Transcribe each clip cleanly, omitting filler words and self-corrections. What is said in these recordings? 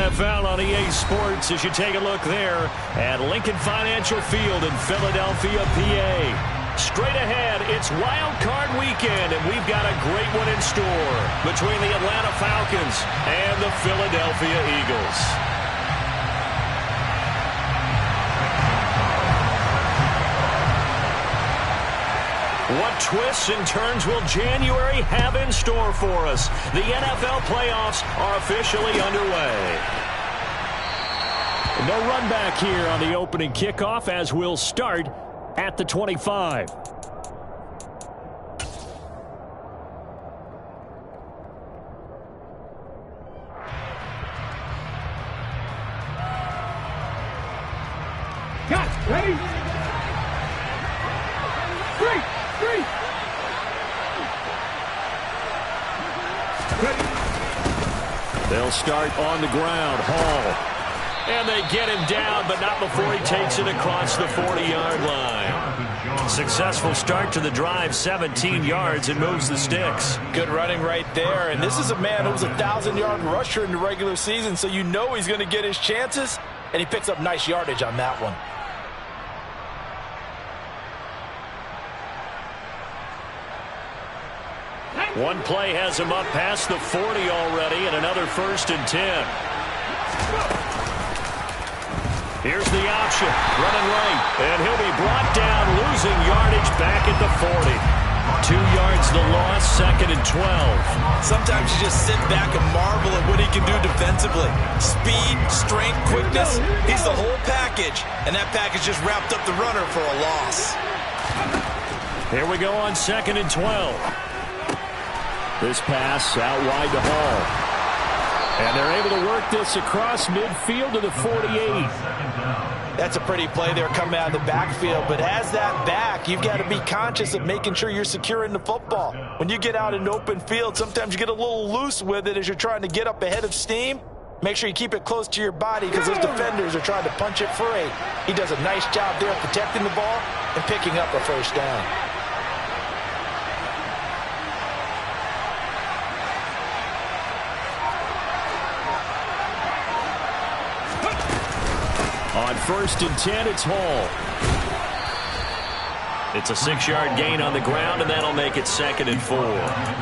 NFL on EA Sports as you take a look there at Lincoln Financial Field in Philadelphia, PA. Straight ahead, it's Wildcard weekend, and we've got a great one in store between the Atlanta Falcons and the Philadelphia Eagles. What twists and turns will January have in store for us? The NFL playoffs are officially underway. No run back here on the opening kickoff as we'll start at the 25. Cut, ready? Three. Ready. They'll start on the ground. Hall. And they get him down, but not before he takes it across the 40-yard line. Successful start to the drive, 17 yards, and moves the sticks. Good running right there. And this is a man who was a 1,000-yard rusher in the regular season, so you know he's going to get his chances, and he picks up nice yardage on that one. One play has him up past the 40 already, and another 1st and 10. Here's the option, running right, and he'll be brought down, losing yardage back at the 40. 2 yards the loss, 2nd and 12. Sometimes you just sit back and marvel at what he can do defensively. Speed, strength, quickness, he's the whole package, and that package just wrapped up the runner for a loss. Here we go on 2nd and 12. This pass out wide to Hall. And they're able to work this across midfield to the 48. That's a pretty play there coming out of the backfield, but as that back, you've got to be conscious of making sure you're securing the football. When you get out in open field, sometimes you get a little loose with it as you're trying to get up ahead of steam. Make sure you keep it close to your body because those defenders are trying to punch it free. He does a nice job there protecting the ball and picking up a first down. On 1st and 10, it's Hall. It's a 6-yard gain on the ground, and that'll make it 2nd and 4.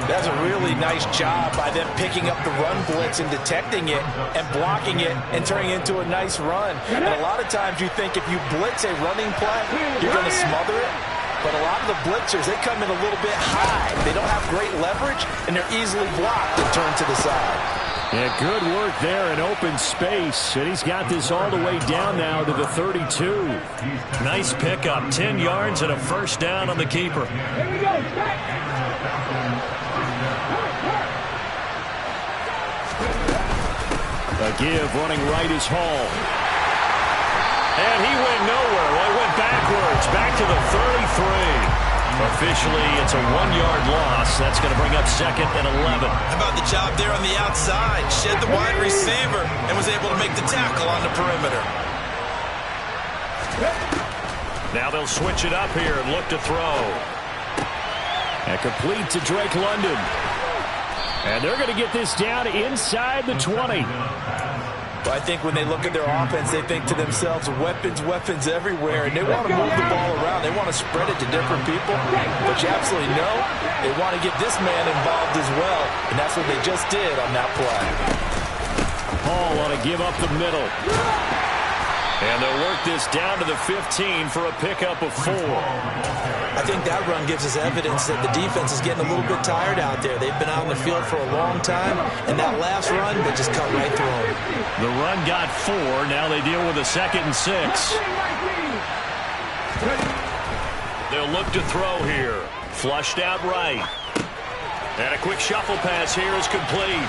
That's a really nice job by them picking up the run blitz and detecting it and blocking it and turning it into a nice run. And a lot of times you think if you blitz a running play, you're going to smother it. But a lot of the blitzers, they come in a little bit high. They don't have great leverage, and they're easily blocked and turned to the side. Yeah, good work there in open space. And he's got this all the way down now to the 32. Nice pickup, 10 yards and a first down on the keeper. Here we go. A give running right is Hall. And he went nowhere. Well, he went backwards, back to the 33. Officially, it's a 1-yard loss. That's going to bring up 2nd and 11. How about the job there on the outside? Shed the wide receiver and was able to make the tackle on the perimeter. Now they'll switch it up here and look to throw. And complete to Drake London. And they're going to get this down inside the 20. Well, I think when they look at their offense, they think to themselves, weapons everywhere, and they want to move the ball around. They want to spread it to different people, but you absolutely know they want to get this man involved as well, and that's what they just did on that play. Hall on a give up the middle. And they'll work this down to the 15 for a pickup of 4. I think that run gives us evidence that the defense is getting a little bit tired out there. They've been out on the field for a long time, and that last run, they just cut right through them. The run got 4. Now they deal with a 2nd and 6. They'll look to throw here. Flushed out right. And a quick shuffle pass here is complete.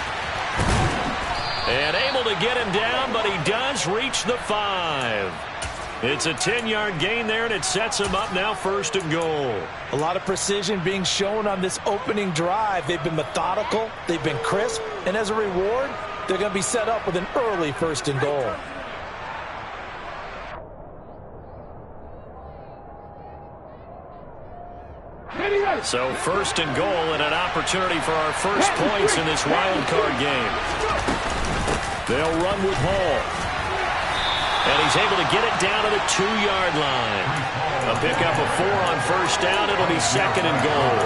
And able to get him down, but he does reach the 5. It's a 10-yard gain there, and it sets him up now 1st and goal. A lot of precision being shown on this opening drive. They've been methodical, they've been crisp, and as a reward, they're going to be set up with an early 1st and goal. So 1st and goal and an opportunity for our first points in this wild card game. They'll run with Hall. And he's able to get it down to the 2-yard line. A pickup of 4 on first down. It'll be 2nd and goal.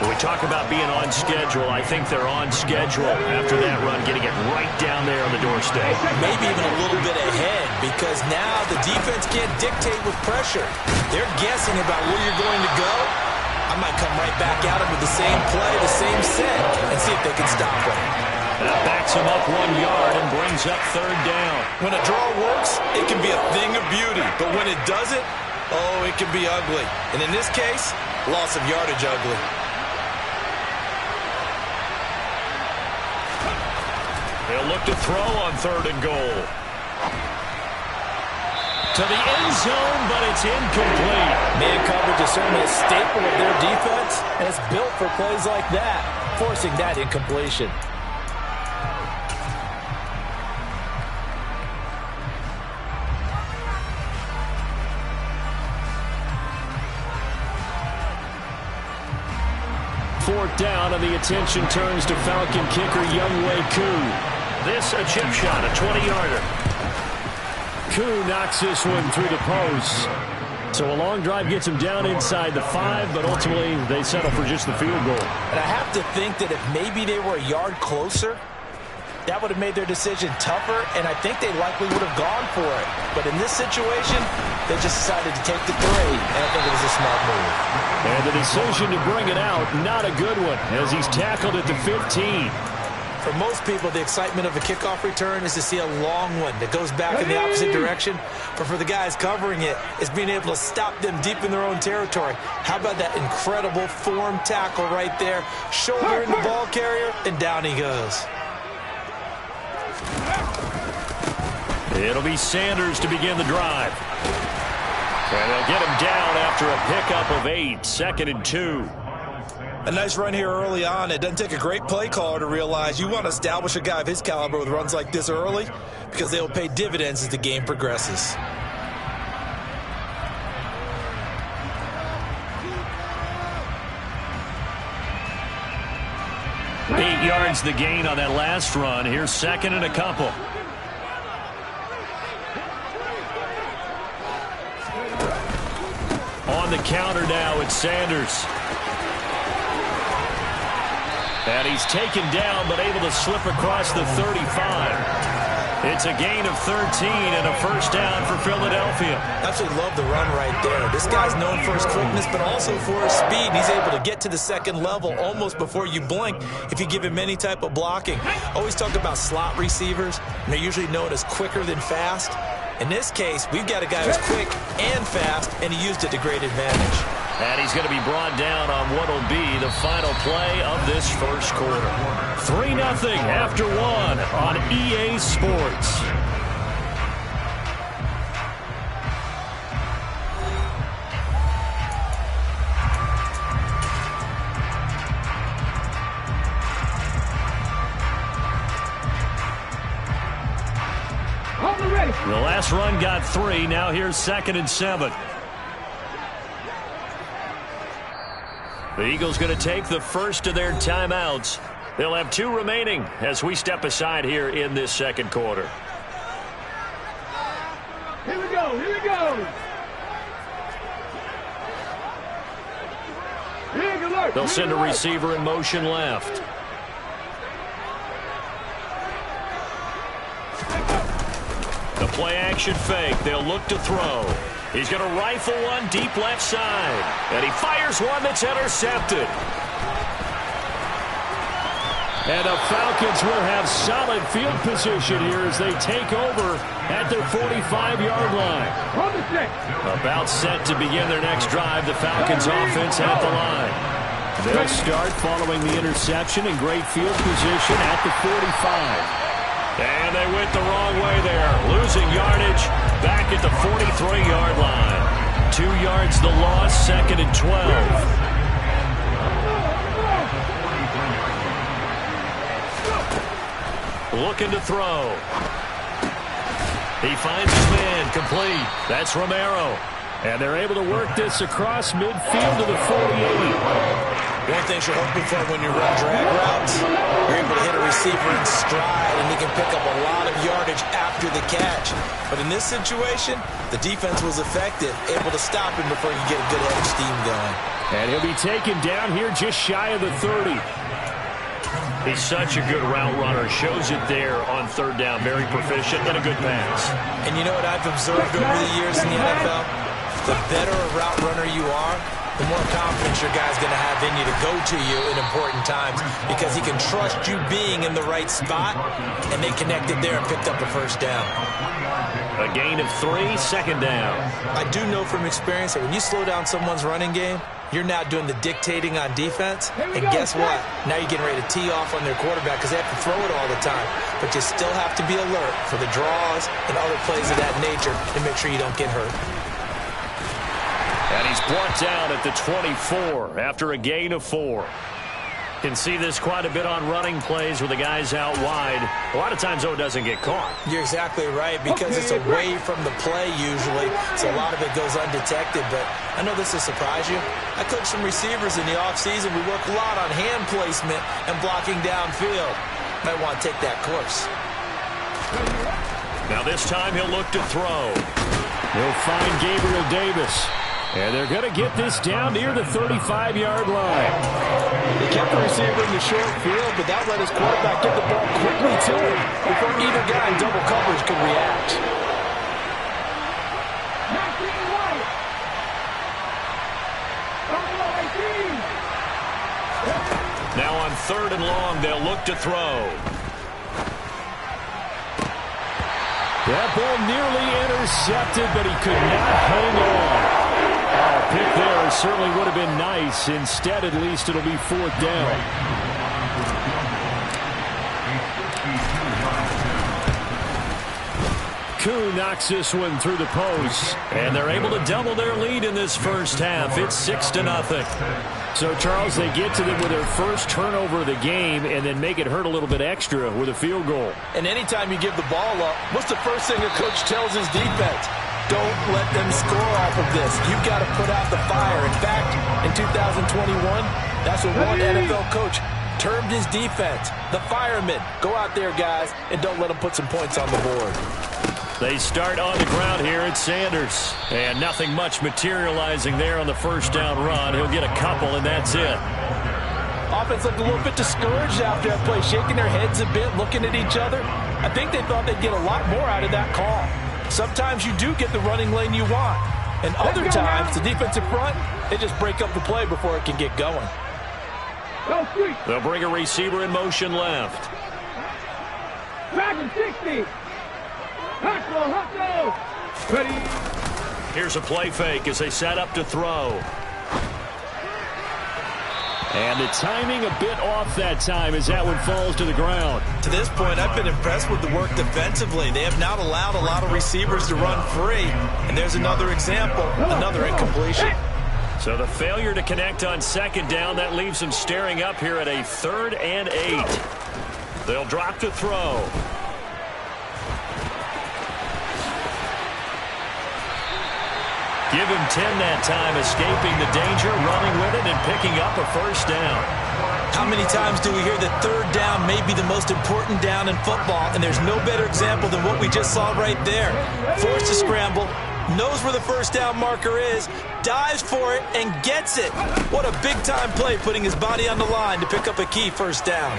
When we talk about being on schedule, I think they're on schedule after that run, getting it right down there on the doorstep. Maybe even a little bit ahead, because now the defense can't dictate with pressure. They're guessing about where you're going to go. I might come right back at them with the same play, the same set, and see if they can stop them. That backs him up 1 yard and brings up 3rd down. When a draw works, it can be a thing of beauty. But when it doesn't, oh, it can be ugly. And in this case, loss of yardage ugly. They'll look to throw on 3rd and goal. To the end zone, but it's incomplete. Man coverage is certainly a staple of their defense, and it's built for plays like that, forcing that incompletion. Fourth down, and the attention turns to Falcon kicker Younghoe Koo. This a chip shot, a 20-yarder. Koo knocks this one through the post. So a long drive gets him down inside the 5, but ultimately they settle for just the field goal. And I have to think that if maybe they were a yard closer, that would have made their decision tougher, and I think they likely would have gone for it. But in this situation, they just decided to take the 3, and I think it was a smart move. And the decision to bring it out, not a good one, as he's tackled at the 15. For most people, the excitement of a kickoff return is to see a long one that goes back in the opposite direction. But for the guys covering it, it's being able to stop them deep in their own territory. How about that incredible form tackle right there? Shoulder in the ball carrier, and down he goes. It'll be Sanders to begin the drive. And they'll get him down after a pickup of 8, 2nd and 2. A nice run here early on. It doesn't take a great play caller to realize you want to establish a guy of his caliber with runs like this early, because they will pay dividends as the game progresses. Eight yards the gain on that last run. Here's 2nd and a couple. On the counter now, it's Sanders. And he's taken down, but able to slip across the 35. It's a gain of 13 and a first down for Philadelphia. Absolutely love the run right there. This guy's known for his quickness, but also for his speed. He's able to get to the 2nd level almost before you blink if you give him any type of blocking. Always talk about slot receivers, and they're usually known as quicker than fast. In this case, we've got a guy who's quick and fast, and he used it to great advantage. And he's going to be brought down on what will be the final play of this first quarter. 3-0 after 1 on EA Sports. The last run got 3. Now here's 2nd and 7. The Eagles going to take the first of their timeouts. They'll have 2 remaining as we step aside here in this second quarter. Here we go, here we go. Big alert. They'll send a receiver in motion left. The play action fake. They'll look to throw. He's going to rifle one deep left side. And he fires one that's intercepted. And the Falcons will have solid field position here as they take over at their 45-yard line. About set to begin their next drive. The Falcons offense at the line. They'll start following the interception in great field position at the 45. And they went the wrong way there. Losing yardage back at the 43-yard line. 2 yards the loss, 2nd and 12. Looking to throw. He finds his man, complete. That's Romero. And they're able to work this across midfield to the 48. One thing you're hoping for when you run drag routes, you're able to hit a receiver in stride, and he can pick up a lot of yardage after the catch. But in this situation, the defense was effective, able to stop him before he could get a good head of steam going. And he'll be taken down here just shy of the 30. He's such a good route runner. Shows it there on third down. Very proficient and a good pass. And you know what I've observed over the years in the NFL? The better a route runner you are, the more confidence your guy's going to have in you to go to you in important times because he can trust you being in the right spot, and they connected there and picked up a first down. A gain of 3, second down. I do know from experience that when you slow down someone's running game, you're now doing the dictating on defense, and guess what? Now you're getting ready to tee off on their quarterback because they have to throw it all the time. But you still have to be alert for the draws and other plays of that nature to make sure you don't get hurt. And he's brought down at the 24 after a gain of 4. Can see this quite a bit on running plays with the guys out wide. A lot of times, though, it doesn't get caught. You're exactly right because it's away from the play usually, so a lot of it goes undetected. But I know this will surprise you. I coach some receivers in the offseason. We work a lot on hand placement and blocking downfield. Might want to take that course. Now this time he'll look to throw. He'll find Gabriel Davis. And they're going to get this down near the 35-yard line. They kept the receiver in the short field, but that let his quarterback get the ball quickly to him before either guy in double coverage could react. Now on 3rd and long, they'll look to throw. That ball nearly intercepted, but he could not hang on. Pick there certainly would have been nice. Instead, at least, it'll be 4th down. Koo knocks this one through the post. And they're able to double their lead in this first half. It's 6-0. So, Charles, they get to them with their first turnover of the game and then make it hurt a little bit extra with a field goal. And anytime you give the ball up, what's the first thing a coach tells his defense? Don't let them score off of this. You've got to put out the fire. In fact, in 2021, that's what one NFL coach termed his defense. The firemen. Go out there, guys, and don't let them put some points on the board. They start on the ground here at Sanders. And nothing much materializing there on the first down run. He'll get a couple, and that's it. Offense looked a little bit discouraged after that play, shaking their heads a bit, looking at each other. I think they thought they'd get a lot more out of that call. Sometimes you do get the running lane you want. And other times, the defensive front, they just break up the play before it can get going. They'll bring a receiver in motion left. Back in 60. Hustle. Ready. Here's a play fake as they set up to throw. And the timing a bit off that time as that one falls to the ground. To this point, I've been impressed with the work defensively. They have not allowed a lot of receivers to run free. And there's another example, another incompletion. So the failure to connect on 2nd down, that leaves them staring up here at a 3rd and 8. They'll drop to throw. Give him 10 that time, escaping the danger, running with it, and picking up a first down. How many times do we hear that 3rd down may be the most important down in football, and there's no better example than what we just saw right there. Forced to scramble, knows where the first down marker is, dives for it, and gets it. What a big-time play, putting his body on the line to pick up a key first down.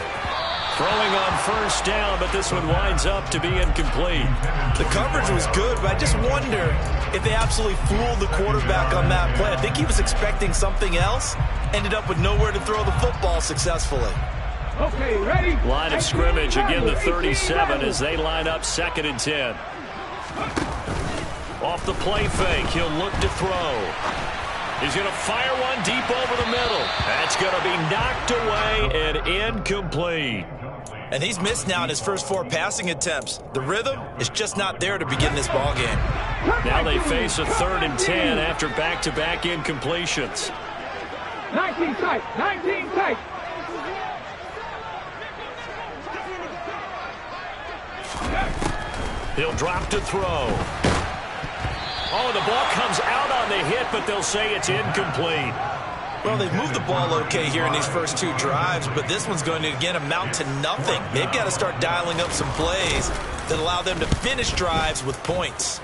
Throwing on first down, but this one winds up to be incomplete. The coverage was good, but I just wonder if they absolutely fooled the quarterback on that play. I think he was expecting something else. Ended up with nowhere to throw the football successfully. Okay, ready? Line of scrimmage, again the 37 as they line up 2nd and 10. Off the play fake, he'll look to throw. He's going to fire one deep over the middle. That's going to be knocked away and incomplete. And he's missed now in his first 4 passing attempts. The rhythm is just not there to begin this ball game. Now they face a 3rd and 10 after back-to-back incompletions. 19 tight. 19 tight. He'll drop to throw. Oh, the ball comes out on the hit, but they'll say it's incomplete. Well, they've moved the ball okay here in these first two drives, but this one's going to, again, amount to nothing. They've got to start dialing up some plays that allow them to finish drives with points.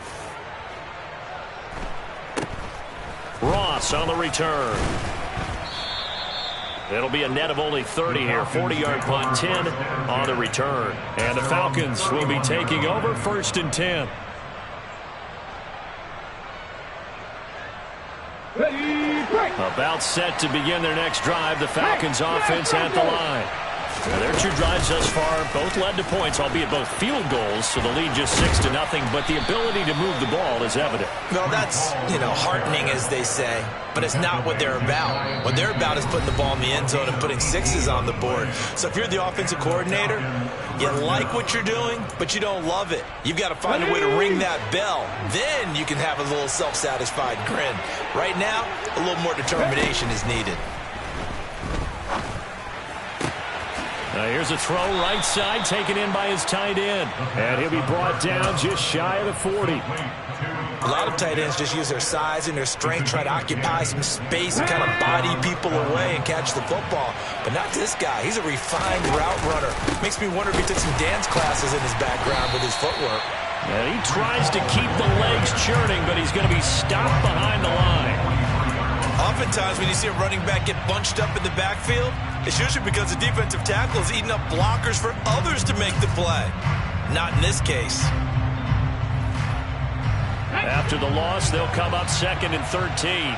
Ross on the return. It'll be a net of only 30 here. 40-yard punt, 10 on the return. And the Falcons will be taking over 1st and 10. About set to begin their next drive. The Falcons offense at the line. Now, their two drives thus far both led to points, albeit both field goals, so the lead just 6-0, but the ability to move the ball is evident. Well, that's, heartening, as they say, but it's not what they're about. What they're about is putting the ball in the end zone and putting sixes on the board. So if you're the offensive coordinator, you like what you're doing, but you don't love it. You've got to find a way to ring that bell. Then you can have a little self-satisfied grin. Right now, a little more determination is needed. Now here's a throw right side, taken in by his tight end. And he'll be brought down just shy of the 40. A lot of tight ends just use their size and their strength, try to occupy some space and kind of body people away and catch the football. But not this guy. He's a refined route runner. Makes me wonder if he took some dance classes in his background with his footwork. And he tries to keep the legs churning, but he's going to be stopped behind the line. Oftentimes when you see a running back get bunched up in the backfield, it's usually because the defensive tackle is eating up blockers for others to make the play. Not in this case. After the loss, they'll come up 2nd and 13.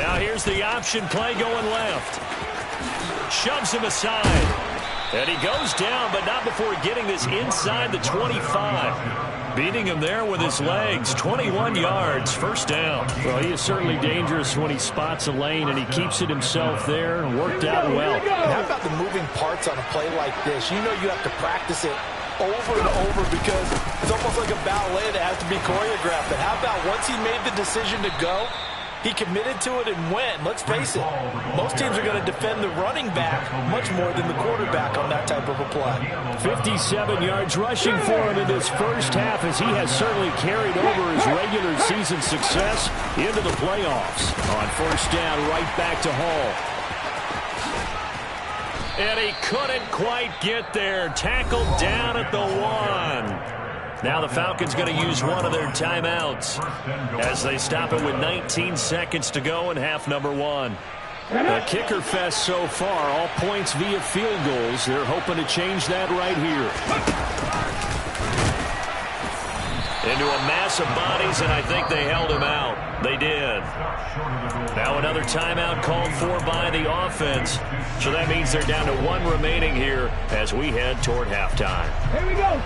Now here's the option play going left. Shoves him aside. And he goes down, but not before getting this inside the 25. Beating him there with his legs. 21 yards, 1st down. Well, he is certainly dangerous when he spots a lane, and he keeps it himself there and worked out well. And how about the moving parts on a play like this? You know you have to practice it over and over because it's almost like a ballet that has to be choreographed. But how about once he made the decision to go, he committed to it and went. Let's face it, most teams are going to defend the running back much more than the quarterback on that type of a play. 57 yards rushing for him in this first half, as he has certainly carried over his regular season success into the playoffs. On 1st down, right back to Hall. And he couldn't quite get there. Tackled down at the 1. Now the Falcons going to use one of their timeouts as they stop it with 19 seconds to go in half number 1. The kicker fest so far, all points via field goals. They're hoping to change that right here. Into a mass of bodies, and I think they held him out. They did. Now another timeout called for by the offense. So that means they're down to 1 remaining here as we head toward halftime. Here we go.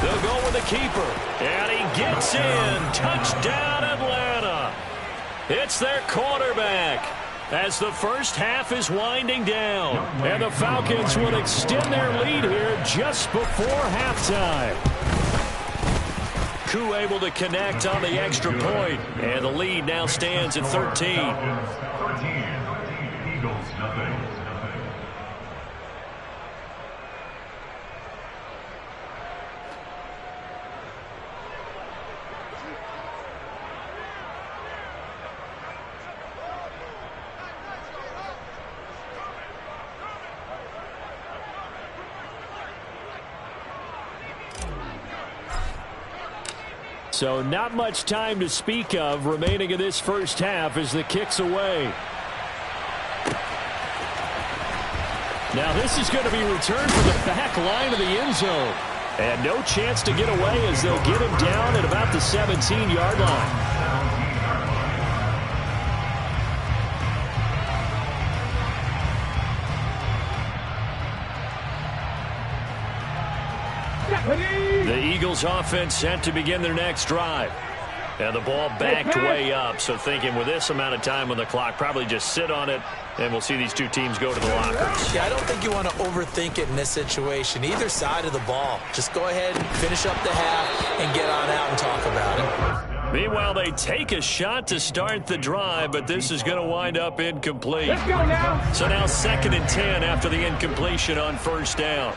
They'll go with the keeper. And he gets in. Touchdown, Atlanta. It's their quarterback as the first half is winding down. And the Falcons will extend their lead here just before halftime. Koo able to connect on the extra point. And the lead now stands at 13. Eagles nothing. So not much time to speak of remaining in this first half as the kick's away. Now this is going to be returned from the back line of the end zone. And no chance to get away as they'll get him down at about the 17-yard line. The Eagles offense set to begin their next drive. And the ball backed way up. So thinking with this amount of time on the clock, probably just sit on it, and we'll see these two teams go to the lockers. Yeah, I don't think you want to overthink it in this situation. Either side of the ball. Just go ahead and finish up the half and get on out and talk about it. Meanwhile, they take a shot to start the drive, but this is going to wind up incomplete. Let's go now. So now 2nd and 10 after the incompletion on 1st down.